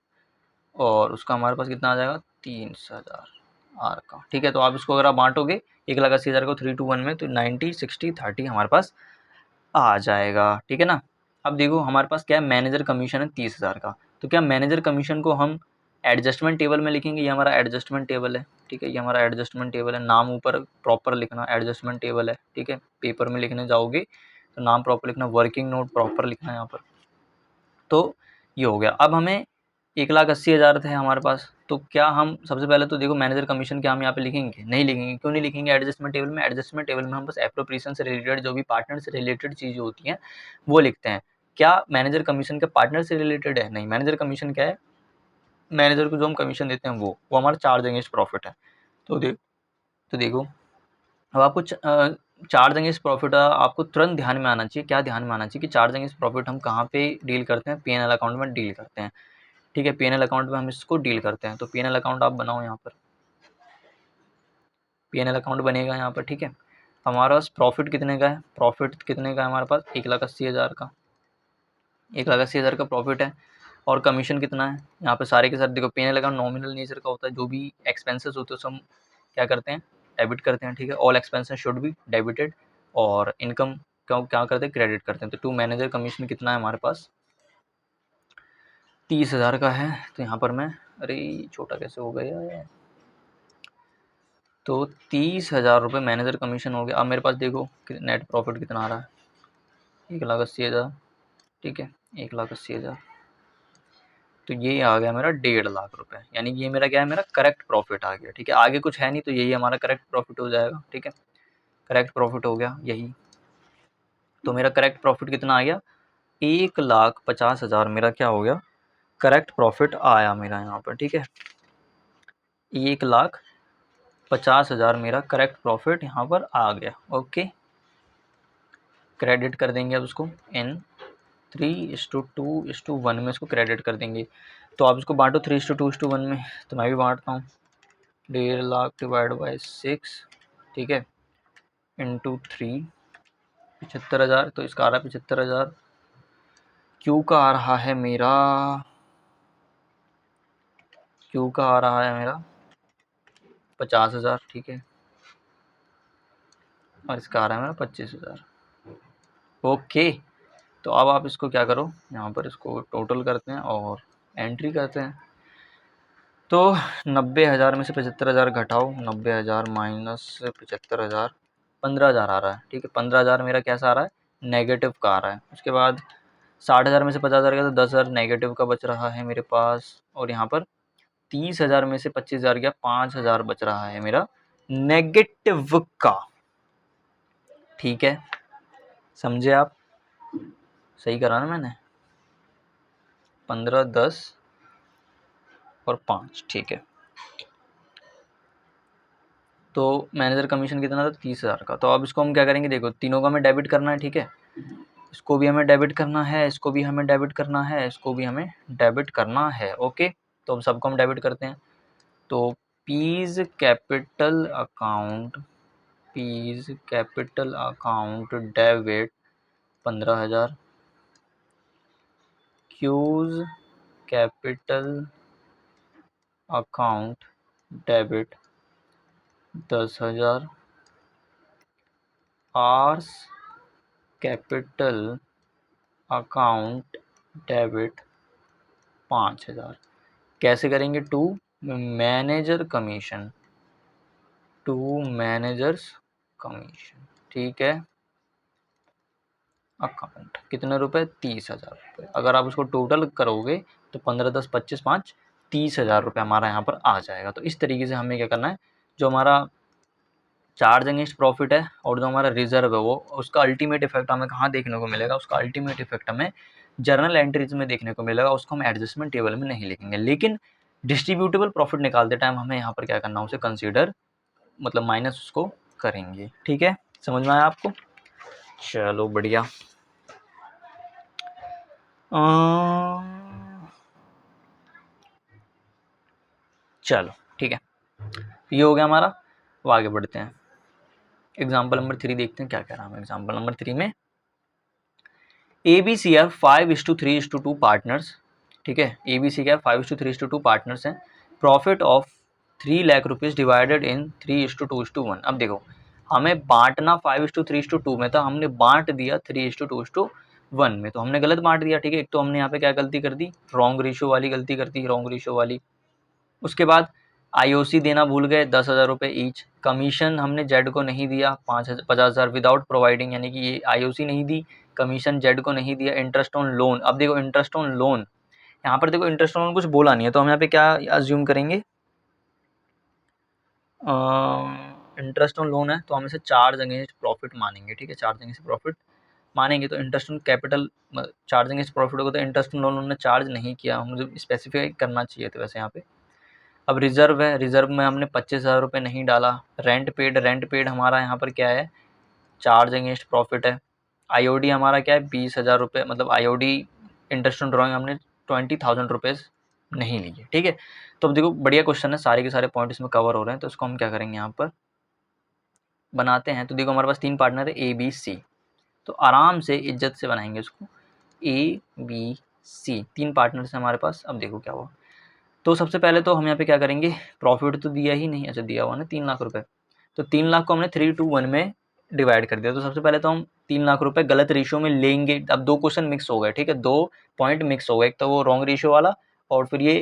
और उसका हमारे पास कितना आ जाएगा, 30,000 आर का, ठीक है। तो आप इसको अगर आप बांटोगे 1,80,000 को 3:1 में, तो 90 60 30 हमारे पास आ जाएगा, ठीक है ना। अब देखो हमारे पास क्या है, मैनेजर कमीशन है 30,000 का। तो क्या मैनेजर कमीशन को हम एडजस्टमेंट टेबल में लिखेंगे, ये हमारा एडजस्टमेंट टेबल है, ठीक है, ये हमारा एडजस्टमेंट टेबल है, नाम ऊपर प्रॉपर लिखना, एडजस्टमेंट टेबल है, ठीक है। पेपर में लिखने जाओगे तो नाम प्रॉपर लिखना, वर्किंग नोट प्रॉपर लिखना है यहाँ पर। तो ये हो गया। अब हमें 1,80,000 थे हमारे पास, तो क्या हम सबसे पहले तो देखो मैनेजर कमीशन क्या हम यहाँ पे लिखेंगे, नहीं लिखेंगे। क्यों नहीं लिखेंगे, एडजस्टमेंट टेबल में, एडजस्टमेंट टेबल में हम बस एप्रोप्रिएशन से रिलेटेड जो भी पार्टनर से रिलेटेड चीज़ें होती हैं वो लिखते हैं। क्या मैनेजर कमीशन के पार्टनर से रिलेटेड है, नहीं, मैनेजर कमीशन क्या है, मैनेजर को जो हम कमीशन देते हैं वो हमारा चार्ज अगेंस्ट प्रॉफिट है। तो देखो अब आपको चार्ज अगेंस्ट प्रॉफिट आपको तुरंत ध्यान में आना चाहिए, क्या ध्यान में आना चाहिए कि चार्ज अगेंस्ट प्रॉफिट हम कहाँ पे डील करते हैं, पी&एल अकाउंट में डील करते हैं, ठीक है। पी&एल अकाउंट में हम इसको डील करते हैं। तो पी&एल अकाउंट आप बनाओ, यहाँ पर पी&एल अकाउंट बनेगा यहाँ पर, ठीक है। हमारे पास प्रॉफिट कितने का है, प्रॉफिट कितने का है हमारे पास, 1,80,000 का, 1,80,000 का प्रॉफिट है। और कमीशन कितना है, यहाँ पे सारे के सारे देखो, पी&एल अकाउंट नॉमिनल नेचर का होता है, जो भी एक्सपेंसेस होते हैं उसे हम क्या करते हैं, डेबिट करते हैं, ठीक है। All expenses should be debited, और इनकम क्या करते हैं, क्रेडिट करते हैं। तो टू मैनेजर कमीशन कितना है हमारे पास, 30,000 का है। तो यहाँ पर मैं, अरे छोटा कैसे हो गया है, तो 30,000 रुपये मैनेजर कमीशन हो गया। अब मेरे पास देखो नेट प्रॉफिट कितना आ रहा है, 1,80,000, ठीक है, 1,80,000। तो ये आ गया मेरा 1,50,000 रुपये, यानी कि ये मेरा क्या है, मेरा करेक्ट प्रॉफिट आ गया, ठीक है। आगे कुछ है नहीं, तो यही हमारा करेक्ट प्रॉफिट हो जाएगा, ठीक है। करेक्ट प्रॉफिट हो गया यही। तो मेरा करेक्ट प्रॉफिट कितना आ गया, 1,50,000 मेरा क्या हो गया, करेक्ट प्रॉफिट आया मेरा यहाँ पर, ठीक है। 1,50,000 मेरा करेक्ट प्रॉफिट यहाँ पर आ गया, ओके। क्रेडिट कर देंगे अब उसको, इन 3:2:1 में इसको क्रेडिट कर देंगे। तो आप इसको बांटो 3:2:1 में, तो मैं भी बांटता हूँ, 1,50,000 डिवाइड बाई 6, ठीक है, इंटू 3, 75,000, तो इसका आ रहा है 75,000। क्यू का आ रहा है मेरा, क्यू का आ रहा है मेरा 50,000, ठीक है, और इसका आ रहा है मेरा 25,000। ओके, तो अब आप इसको क्या करो, यहाँ पर इसको टोटल करते हैं और एंट्री करते हैं। तो 90,000 में से 75,000 घटाओ, 90,000 माइनस 75,000, 15,000 आ रहा है, ठीक है। 15,000 मेरा कैसा आ रहा है, नेगेटिव का आ रहा है। उसके बाद 60,000 में से 50,000 गया तो 10,000 नेगेटिव का बच रहा है मेरे पास, और यहाँ पर 30,000 में से 25,000 गया, 5,000 बच रहा है मेरा नेगेटिव का, ठीक है। समझे आप, सही करा ना मैंने, 15, 10 और 5, ठीक है। तो मैनेजर कमीशन कितना था, 30,000 का। तो अब इसको हम क्या करेंगे, देखो तीनों को हमें डेबिट करना है, ठीक है। इसको भी हमें डेबिट करना है, इसको भी हमें डेबिट करना है, इसको भी हमें डेबिट करना है, ओके। तो अब सबको हम डेबिट करते हैं। तो P's capital account, P's capital account debit 15,000, Q's capital account debit 10,000, R's capital account debit 5,000। कैसे करेंगे, to manager commission, to manager's commission, ठीक है। अकाउंट कितने रुपए, 30,000 रुपये। अगर आप उसको टोटल करोगे तो 15, 10, 25, 5, 30,000 रुपये हमारा यहाँ पर आ जाएगा। तो इस तरीके से हमें क्या करना है, जो हमारा चार्ज अगेंस्ट प्रॉफिट है और जो हमारा रिजर्व है वो, उसका अल्टीमेट इफेक्ट हमें कहाँ देखने को मिलेगा, उसका अल्टीमेट इफेक्ट हमें जर्नल एंट्रीज में देखने को मिलेगा। उसको हम एडजस्टमेंट टेबल में नहीं लिखेंगे, लेकिन डिस्ट्रीब्यूटेबल प्रॉफिट निकालते टाइम हमें यहाँ पर क्या करना, उसे कंसीडर, मतलब माइनस उसको करेंगे, ठीक है। समझ में आया आपको, चलो बढ़िया। चलो ठीक है, ये हो गया हमारा। अब आगे बढ़ते हैं, एग्जाम्पल नंबर 3 देखते हैं क्या कह रहा है। एग्जाम्पल नंबर 3 में ABC है 5:3:2 पार्टनर्स, ठीक है। ABC क्या है, 5:3:2 पार्टनर्स हैं। Profit of 3 lakh rupees divided in 3:2:1। अब देखो हमें बांटना 5:3:2 में था, हमने बांट दिया 3:2:1 में, तो हमने गलत बांट दिया, ठीक है। एक तो हमने यहाँ पे क्या गलती कर दी, रॉन्ग रेशियो वाली गलती कर दी, रॉन्ग रेशियो वाली। उसके बाद IOC देना भूल गए 10,000 रुपये ईच। कमीशन हमने जेड को नहीं दिया 50,000 विदाउट प्रोवाइडिंग, यानी कि ये IOC नहीं दी, कमीशन जेड को नहीं दिया। इंटरेस्ट ऑन लोन, अब देखो इंटरेस्ट ऑन लोन, यहाँ पर देखो इंटरेस्ट ऑन लोन कुछ बोला नहीं है, तो हम यहाँ पे क्या अज्यूम करेंगे, इंटरेस्ट ऑन लोन है तो हम इसे चार्ज अगेंस्ट प्रॉफिट मानेंगे, ठीक है। चार्ज अगेंस्ट प्रॉफिट मानेंगे, तो interest on capital charge against profit होगा, तो इंटरेस्ट ऑन लोन उन्होंने चार्ज नहीं किया, मुझे स्पेसिफाई करना चाहिए था वैसे यहाँ पे। अब रिजर्व है, रिजर्व में हमने 25,000 रुपये नहीं डाला। रेंट पेड, रेंट पेड हमारा यहाँ पर क्या है, चार्ज अगेंस्ट प्रॉफिट है। IOD हमारा क्या है, 20,000 रुपये, मतलब IOD इंटरेस्ट ऑन ड्रॉइंग हमने 20,000 रुपीज़ नहीं लिए, ठीक है। तो अब देखो बढ़िया क्वेश्चन है, सारे के सारे पॉइंट इसमें कवर हो रहे हैं, तो इसको हम क्या करेंगे, यहाँ पर बनाते हैं। तो देखो हमारे पास 3 पार्टनर है ABC, तो आराम से इज्जत से बनाएंगे इसको, ABC 3 पार्टनर्स हैं हमारे पास। अब देखो क्या हुआ, तो सबसे पहले तो हम यहाँ पे क्या करेंगे, प्रॉफिट तो दिया ही नहीं, अच्छा दिया हुआ ना 3 लाख रुपए, तो 3 लाख को हमने 3:1 में डिवाइड कर दिया। तो सबसे पहले तो हम 3 लाख रुपए गलत रेशियो में लेंगे। अब 2 क्वेश्चन मिक्स हो गए, ठीक है, 2 पॉइंट मिक्स हो गए, एक तो वो रॉन्ग रेशियो वाला, और फिर ये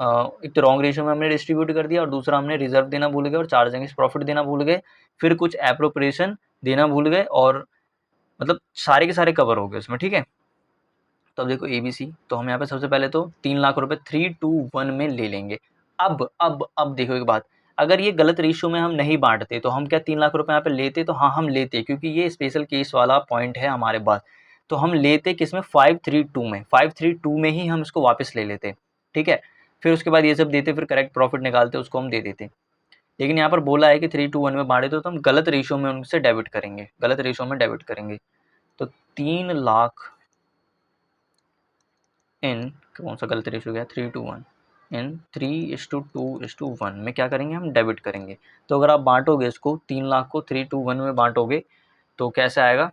एक तो रॉन्ग रेशियो में हमने डिस्ट्रीब्यूट कर दिया, और दूसरा हमने रिजर्व देना भूल गए और चार्ज अगेंस्ट प्रॉफिट देना भूल गए, फिर कुछ एप्रोप्रिएशन देना भूल गए, और मतलब सारे के सारे कवर हो गए उसमें, ठीक है। तो अब देखो ABC, तो हम यहाँ पे सबसे पहले तो 3 लाख रुपए 3:1 में ले लेंगे। अब देखो एक बात, अगर ये गलत रेशियो में हम नहीं बांटते तो हम क्या 3 लाख रुपए यहाँ पे लेते, तो हाँ हम लेते, क्योंकि ये स्पेशल केस वाला पॉइंट है हमारे पास। तो हम लेते किस में, 5:3:2 में, 5:3:2 में ही हम इसको वापस ले लेते, ठीक है। फिर उसके बाद ये सब देते, फिर करेक्ट प्रॉफिट निकालते, उसको हम दे देते। लेकिन यहाँ पर बोला है कि 3:1 में बांटे, तो हम गलत रेशियो में उनसे डेबिट करेंगे, गलत रेशियो में डेबिट करेंगे। तो 3 लाख इन, कौन सा गलत रेशियो गया, 3:1 इन 3:2:1 में क्या करेंगे, हम डेबिट करेंगे। तो अगर आप बांटोगे इसको 3 लाख को 3:1 में बांटोगे तो कैसे आएगा,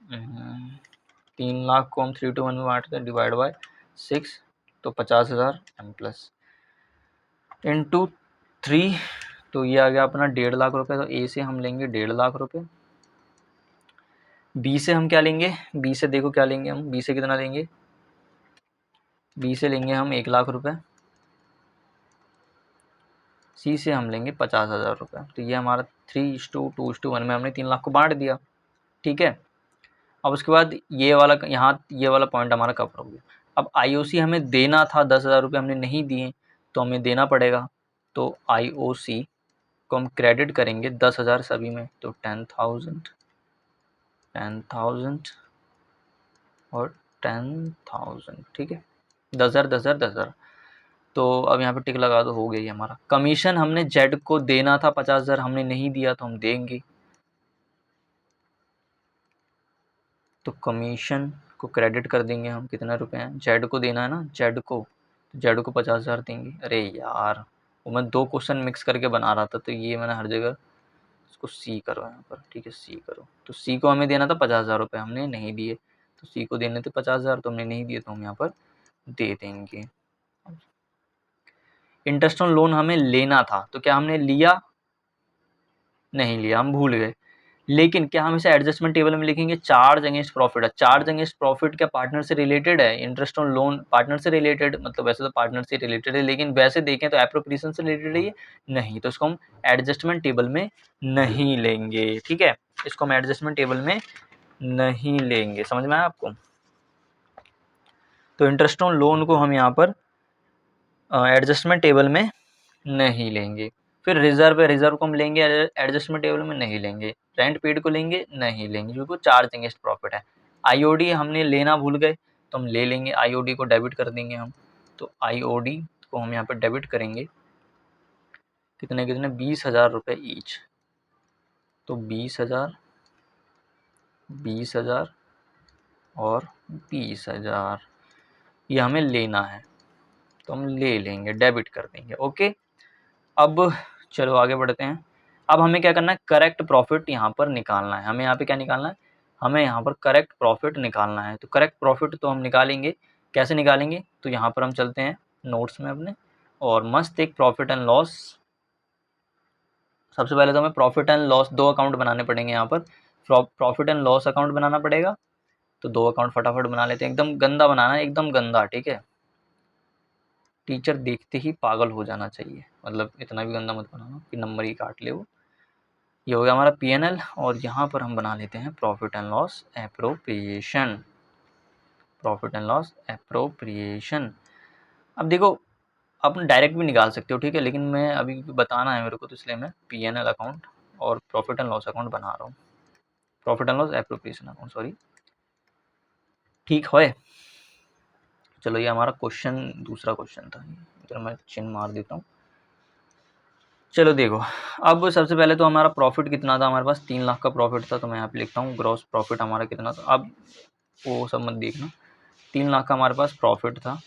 3,00,000 को हम 3 to 1 में बांटते हैं, डिवाइड बाय 6, तो 50,000 एम प्लस इंटू 3, तो ये आ गया अपना 1.5 लाख रुपये। तो ए से हम लेंगे 1.5 लाख रुपये, बी से हम क्या लेंगे, बी से देखो क्या लेंगे हम, बी से कितना लेंगे, बी से लेंगे हम 1 लाख रुपये, सी से हम लेंगे 50,000 रुपये। तो ये हमारा 3:2:1 में हमने 3 लाख को बांट दिया, ठीक है। अब उसके बाद ये वाला यहाँ ये वाला पॉइंट हमारा कवर हो गया। अब आईओसी हमें देना था 10,000 रुपये, हमने नहीं दिए तो हमें देना पड़ेगा। तो आईओसी को हम क्रेडिट करेंगे 10,000 सभी में, तो 10,000 और 10,000, ठीक है, 10,000 10,000 10,000। तो अब यहाँ पे टिक लगा दो, हो गई हमारा। कमीशन हमने जेड को देना था 50,000, हमने नहीं दिया तो हम देंगे, तो कमीशन को क्रेडिट कर देंगे हम। कितना रुपए हैं, जेड को देना है ना, जेड को, तो जेड को 50,000 देंगे। अरे यार, वो मैं 2 क्वेश्चन मिक्स करके बना रहा था, तो ये मैंने हर जगह इसको सी करो यहाँ पर, ठीक है, सी करो। तो सी को हमें देना था 50,000 रुपये, हमने नहीं दिए, तो सी को देने थे 50,000, तो हमने नहीं दिए, तो हम यहाँ पर दे देंगे। इंटरेस्ट ऑन लोन हमें लेना था, तो क्या हमने लिया, नहीं लिया, हम भूल गए। लेकिन क्या हम इसे एडजस्टमेंट टेबल में लिखेंगे, चार्ज अगेंस्ट प्रॉफिट है। चार्ज अगेंस्ट प्रॉफिट क्या पार्टनर से रिलेटेड है, इंटरेस्ट ऑन लोन पार्टनर से रिलेटेड, मतलब वैसे तो पार्टनर से रिलेटेड है, लेकिन वैसे देखें तो एप्रोप्रिएशन से रिलेटेड है ये, नहीं, तो इसको हम एडजस्टमेंट टेबल में नहीं लेंगे, ठीक है, इसको हम एडजस्टमेंट टेबल में नहीं लेंगे। समझ में आया आपको। तो इंटरेस्ट ऑन लोन को हम यहाँ पर एडजस्टमेंट टेबल में नहीं लेंगे। फिर रिजर्व है, रिजर्व को हम लेंगे एडजस्टमेंट टेबल में नहीं लेंगे। रेंट पेड को लेंगे, नहीं लेंगे, क्योंकि वो चार्ज अगेंस्ट प्रॉफिट है। आईओडी हमने लेना भूल गए, तो हम ले लेंगे, आईओडी को डेबिट कर देंगे हम। तो आईओडी को हम यहाँ पर डेबिट करेंगे, कितने कितने, 20,000 रुपये ईच। तो 20,000, 20,000 और 20,000 ये हमें लेना है, तो हम ले लेंगे, डेबिट कर देंगे, ओके। अब चलो आगे बढ़ते हैं। अब हमें क्या करना है, करेक्ट प्रॉफिट यहाँ पर निकालना है। हमें यहाँ पे क्या निकालना है, हमें यहाँ पर करेक्ट प्रॉफिट निकालना है। तो करेक्ट प्रॉफिट तो हम निकालेंगे, कैसे निकालेंगे, तो यहाँ पर हम चलते हैं नोट्स में अपने, और मस्त एक प्रॉफिट एंड लॉस। सबसे पहले तो हमें प्रॉफिट एंड लॉस 2 अकाउंट बनाने पड़ेंगे यहाँ पर। प्रॉफिट एंड लॉस अकाउंट बनाना पड़ेगा, तो 2 अकाउंट फटाफट बना लेते हैं। एकदम गंदा बनाना है, एकदम गंदा, ठीक है, टीचर देखते ही पागल हो जाना चाहिए, मतलब इतना भी गंदा मत बनाना कि नंबर ही काट ले वो। ये हो गया हमारा पीएनएल, और यहाँ पर हम बना लेते हैं profit and loss appropriation. Profit and loss appropriation. अब देखो, आप डायरेक्ट भी निकाल सकते हो, ठीक है, लेकिन मैं अभी बताना है मेरे को, तो इसलिए मैं पीएनएल अकाउंट और प्रॉफिट एंड लॉस अकाउंट बना रहा हूँ। Profit and loss appropriation account, sorry, ठीक है। चलो, ये हमारा क्वेश्चन, दूसरा क्वेश्चन था, इधर मैं चिन्ह मार देता हूँ। चलो देखो, अब सबसे पहले तो हमारा प्रॉफिट कितना था, हमारे पास 3 लाख का प्रॉफिट था, तो मैं यहाँ पे लिखता हूँ ग्रॉस प्रॉफिट हमारा कितना था। अब वो सब मत देखना, 3 लाख का हमारे पास प्रॉफिट था,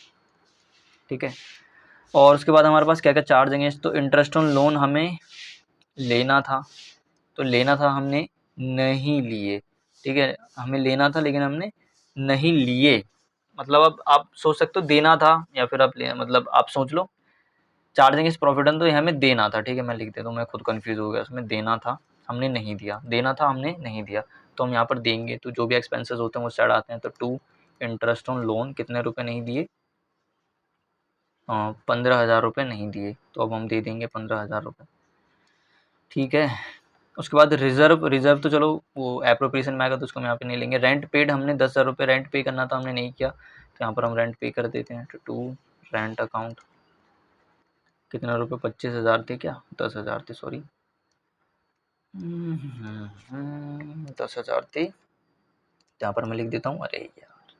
ठीक है। और उसके बाद हमारे पास क्या क्या चार्ज अगेंस्ट, तो इंटरेस्ट ऑन लोन हमें लेना था, तो लेना था, हमने नहीं लिए, ठीक है, हमें लेना था लेकिन हमने नहीं लिए। मतलब अब आप सोच सकते हो देना था, या फिर आप मतलब आप सोच लो चार्जिंग इस प्रॉफिट एंड, तो ये हमें देना था, ठीक है, मैं लिख देता हूँ, मैं खुद कंफ्यूज हो गया उसमें। देना था, हमने नहीं दिया, देना था, हमने नहीं दिया, तो हम यहाँ पर देंगे। तो जो भी एक्सपेंसेस होते हैं वो साइड आते हैं। तो 2 इंटरेस्ट ऑन लोन कितने रुपए नहीं दिए, 15,000 रुपये नहीं दिए, तो अब हम दे देंगे 15,000 रुपये, ठीक है। उसके बाद रिजर्व, रिजर्व तो चलो वो एप्रोप्रिएशन में आएगा, तो उसको हम यहाँ पे नहीं लेंगे। रेंट पेड हमने 10,000 रुपये रेंट पे करना था, हमने नहीं किया, तो यहाँ पर हम रेंट पे कर देते हैं। तो 2 रेंट अकाउंट कितना रुपये, 25,000 थे क्या, 10,000 थे, सॉरी, 10,000 थे, यहाँ पर मैं लिख देता हूँ। अरे यार,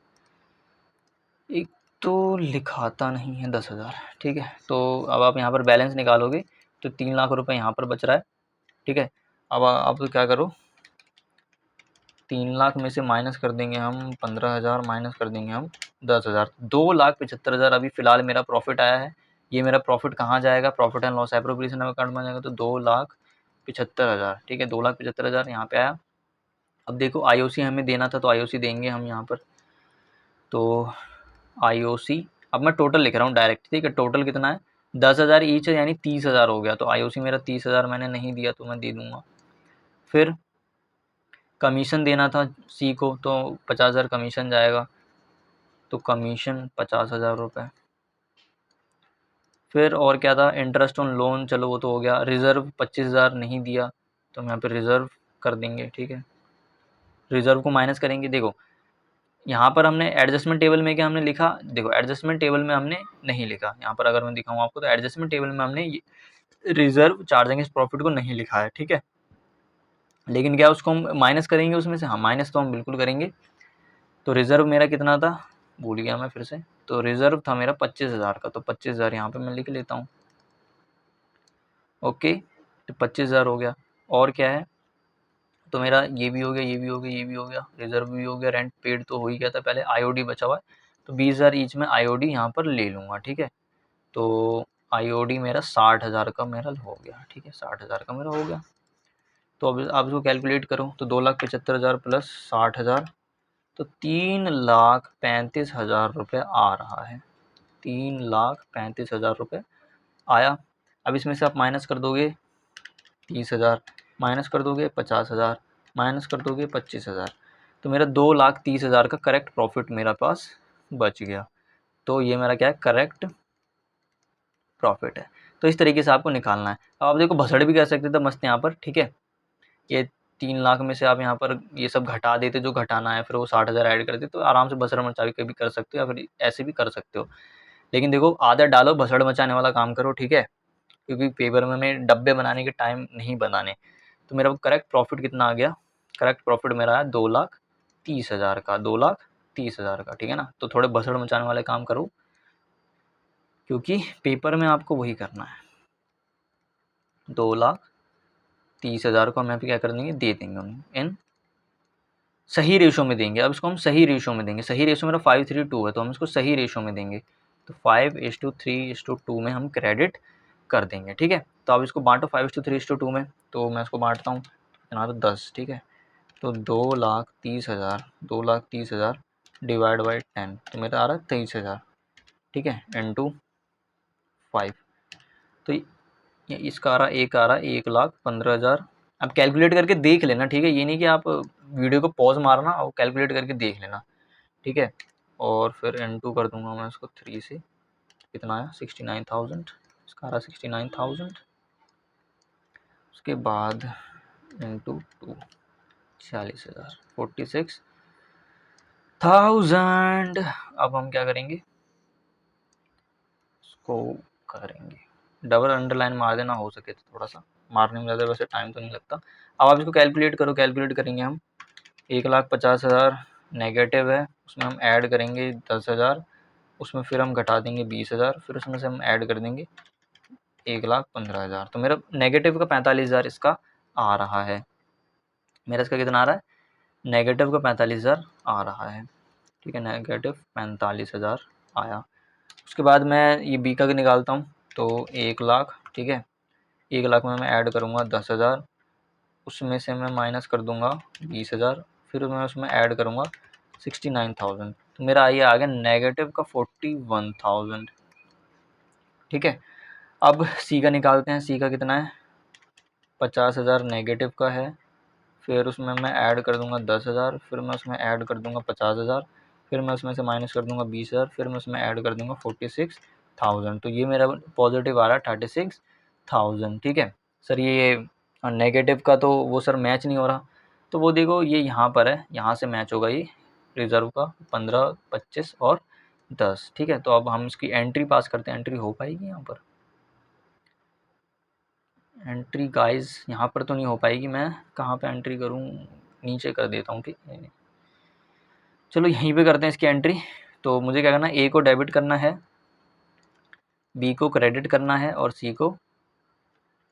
एक तो लिखाता नहीं है 10,000, ठीक है। तो अब आप यहाँ पर बैलेंस निकालोगे, तो 3 लाख रुपए यहाँ पर बच रहा है, ठीक है। अब आप तो क्या करो, 3 लाख में से माइनस कर देंगे हम 15,000, माइनस कर देंगे हम 10,000, 2,75,000 अभी फ़िलहाल मेरा प्रॉफिट आया है। ये मेरा प्रॉफिट कहाँ जाएगा, profit and loss appropriation account में जाएगा, तो 2,75,000, ठीक है, 2,75,000 यहाँ पे आया। अब देखो आईओसी हमें देना था तो आईओसी देंगे हम यहाँ पर। तो आईओसी अब मैं टोटल लिख रहा हूँ डायरेक्ट, ठीक है। टोटल कितना है 10,000 ईच है, यानी 30,000 हो गया। तो आईओसी मेरा 30,000 मैंने नहीं दिया तो मैं दे दूंगा। फिर कमीशन देना था सी को, तो 50,000 कमीशन जाएगा, तो कमीशन 50,000 रुपये। फिर और क्या था, इंटरेस्ट ऑन लोन, चलो वो तो हो गया। रिज़र्व 25,000 नहीं दिया तो हम यहाँ पे रिज़र्व कर देंगे, ठीक है। रिज़र्व को माइनस करेंगे। देखो यहाँ पर हमने एडजस्टमेंट टेबल में क्या हमने लिखा, देखो एडजस्टमेंट टेबल में हमने नहीं लिखा। यहाँ पर अगर मैं दिखाऊँ आपको तो एडजस्टमेंट टेबल में हमने रिज़र्व चार्जिंग प्रॉफिट को नहीं लिखा है, ठीक है। लेकिन क्या उसको हम माइनस करेंगे उसमें से, हाँ माइनस तो हम बिल्कुल करेंगे। तो रिज़र्व मेरा कितना था, भूल गया मैं फिर से। तो रिज़र्व था मेरा 25,000 का, तो 25,000 यहाँ पे मैं लिख लेता हूँ। ओके, तो 25,000 हो गया। और क्या है, तो मेरा ये भी हो गया, ये भी हो गया, ये भी हो गया, रिज़र्व भी हो गया, रेंट पेड तो हो ही गया था पहले, आईओडी बचा हुआ है। तो 20,000 ईच में आईओडी यहाँ पर ले लूँगा, ठीक है। तो आईओडी मेरा 60,000 का मेरा हो गया, ठीक है। 60,000 का मेरा हो गया। तो अब आप इसको कैलकुलेट करो, तो 2,75,000 प्लस 60,000, तो 3,35,000 रुपये आ रहा है। 3,35,000 रुपये आया। अब इसमें से आप माइनस कर दोगे 30,000, माइनस कर दोगे 50,000, माइनस कर दोगे 25,000, तो मेरा 2,30,000 का करेक्ट प्रॉफिट मेरा पास बच गया। तो ये मेरा क्या है, करेक्ट प्रॉफिट है। तो इस तरीके से आपको निकालना है। अब आप देखो भसड़ भी कर सकते थे मस्त यहाँ पर, ठीक है। ये 3,00,000 में से आप यहाँ पर ये सब घटा देते जो घटाना है, फिर वो 60,000 ऐड कर देते, तो आराम से भसड़ मचा भी कर सकते हो, या फिर ऐसे भी कर सकते हो। लेकिन देखो आदत डालो, भसड़ मचाने वाला काम करो, ठीक है। क्योंकि पेपर में हमें डब्बे बनाने के टाइम नहीं बनाने। तो मेरा करेक्ट प्रॉफिट कितना आ गया, करेक्ट प्रॉफिट मेरा है 2,30,000 का, 2,30,000 का, ठीक है ना। तो थोड़े भसड़ मचाने वाले काम करो, क्योंकि पेपर में आपको वही करना है। 2,30,000 को हम यहाँ पे क्या कर देंगे, दे देंगे हम इन सही रेशो में देंगे। अब इसको हम सही रेशो में देंगे। सही रेशो मेरा 5:3:2 है, तो हम इसको सही रेशो में देंगे। तो 5:3:2 में हम क्रेडिट कर देंगे, ठीक है। तो अब इसको बांटो 5:3:2 में, तो मैं इसको बांटता हूँ कितना, तो 10, ठीक है। तो 2,30,000, 2,30,000 डिवाइड बाई 10, तो मेरा आ रहा है 23,000, ठीक है, इंटू 5। तो इसका आ रहा एक आ रहा 1,15,000। अब कैलकुलेट करके देख लेना, ठीक है। ये नहीं कि आप वीडियो को पॉज मारना और कैलकुलेट करके देख लेना, ठीक है। और फिर इंटू कर दूंगा मैं इसको 3 से, कितना आया 69,000, इसका आ रहा 69,000। उसके बाद इंटू 2, 46,000, 46,000। अब हम क्या करेंगे, इसको करेंगे डबल अंडरलाइन मार देना, हो सके तो थोड़ा सा मारने में ज़्यादा वैसे टाइम तो नहीं लगता। अब आप इसको कैलकुलेट करो, कैलकुलेट करेंगे हम। 1,50,000 नेगेटिव है, उसमें हम ऐड करेंगे 10,000, उसमें फिर हम घटा देंगे 20,000, फिर उसमें से हम ऐड कर देंगे 1,15,000। तो मेरा नेगेटिव का 45,000 इसका आ रहा है। मेरा इसका कितना आ रहा है, नेगेटिव का 45,000 आ रहा है, ठीक है। नेगेटिव 45,000 आया। उसके बाद मैं ये बी का निकालता हूँ, तो 1,00,000, ठीक है। 1,00,000 में मैं ऐड करूँगा 10,000, उसमें से मैं माइनस कर दूँगा 20,000, फिर मैं उसमें ऐड करूँगा 69,000। तो मेरा ये आ गया नेगेटिव का 41,000, ठीक है। अब सी का निकालते हैं। सी का कितना है, 50,000 नेगेटिव का है, फिर उसमें मैं ऐड कर दूँगा 10,000, फिर मैं उसमें ऐड कर दूँगा 50,000, फिर मैं उसमें से माइनस कर दूँगा 20,000, फिर मैं उसमें ऐड कर दूँगा 46,000। तो ये मेरा पॉजिटिव आ रहा है 36,000, ठीक है। सर ये नेगेटिव का तो वो सर मैच नहीं हो रहा, तो वो देखो ये यहाँ पर है, यहाँ से मैच होगा ये रिज़र्व का 15, 25 और 10, ठीक है। तो अब हम इसकी एंट्री पास करते हैं, एंट्री हो पाएगी यहाँ पर, एंट्री गाइस यहाँ पर तो नहीं हो पाएगी। मैं कहाँ पे एंट्री करूँ, नीचे कर देता हूँ, ठीक है। चलो यहीं पे करते हैं इसकी एंट्री। तो मुझे क्या करना है, ए को डेबिट करना है, बी को क्रेडिट करना है, और सी को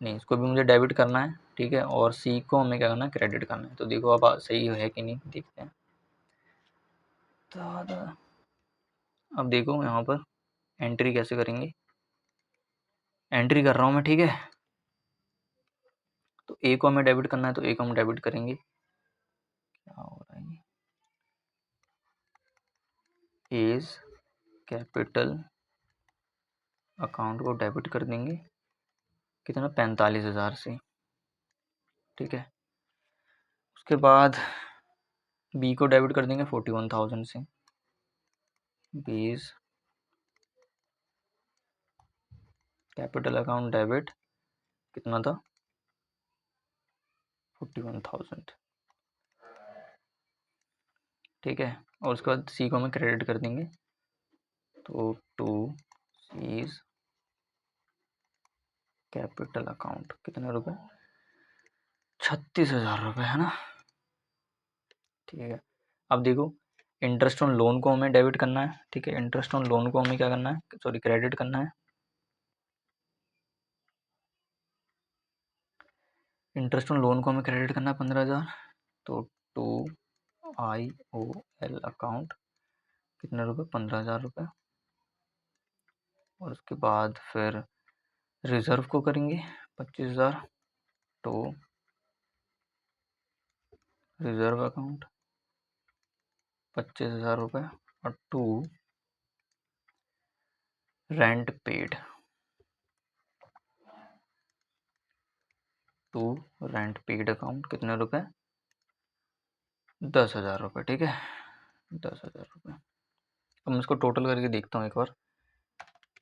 नहीं, इसको भी मुझे डेबिट करना है, ठीक है। और सी को हमें क्या करना है, क्रेडिट करना है। तो देखो अब सही है कि नहीं, देखते हैं। अब देखो यहाँ पर एंट्री कैसे करेंगे, एंट्री कर रहा हूँ मैं, ठीक है। तो ए को हमें डेबिट करना है, तो ए को हम डेबिट करेंगे, क्या हो रहा है, एज कैपिटल अकाउंट को डेबिट कर देंगे कितना, 45,000 से, ठीक है। उसके बाद बी को डेबिट कर देंगे 41,000 से, बीस कैपिटल अकाउंट डेबिट कितना था, 41,000, ठीक है। और उसके बाद सी को हमें क्रेडिट कर देंगे, तो टू सीज कैपिटल अकाउंट कितने रुपए, 36,000 रुपये, है ना, ठीक है। अब देखो इंटरेस्ट ऑन लोन को हमें डेबिट करना है, ठीक है। इंटरेस्ट ऑन लोन को हमें क्या करना है, सॉरी क्रेडिट करना है। इंटरेस्ट ऑन लोन को हमें क्रेडिट करना है 15,000, तो टू IOL अकाउंट कितने रुपए, 15,000 रुपये। और उसके बाद फिर रिजर्व को करेंगे 25,000, तो रिजर्व अकाउंट 25,000 रुपये, और to rent paid, to rent paid account कितने रुपए, 10,000 रुपये, ठीक है, 10,000 रुपये। अब मैं इसको टोटल करके देखता हूँ एक बार,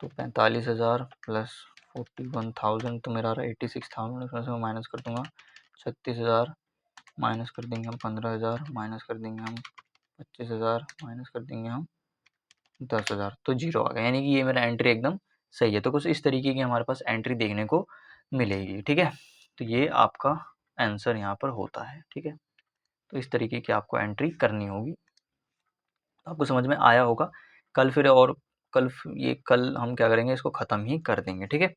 तो 45,000 प्लस 41,000 तो मेरा आ रहा है 86,000, उसमें से मैं माइनस कर दूंगा 36,000, माइनस कर देंगे हम 15,000, माइनस कर देंगे हम 25,000, माइनस कर देंगे हम 10,000, तो जीरो आ गया, यानी कि ये मेरा एंट्री एकदम सही है। तो कुछ इस तरीके की हमारे पास एंट्री देखने को मिलेगी, ठीक है। तो ये आपका आंसर यहाँ पर होता है, ठीक है। तो इस तरीके की आपको एंट्री करनी होगी, आपको समझ में आया होगा। कल फिर और कल हम क्या करेंगे, इसको ख़त्म ही कर देंगे, ठीक है।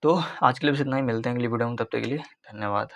तो आज के लिए बस इतना ही, मिलते हैं अगली वीडियो में, तब तक के लिए धन्यवाद।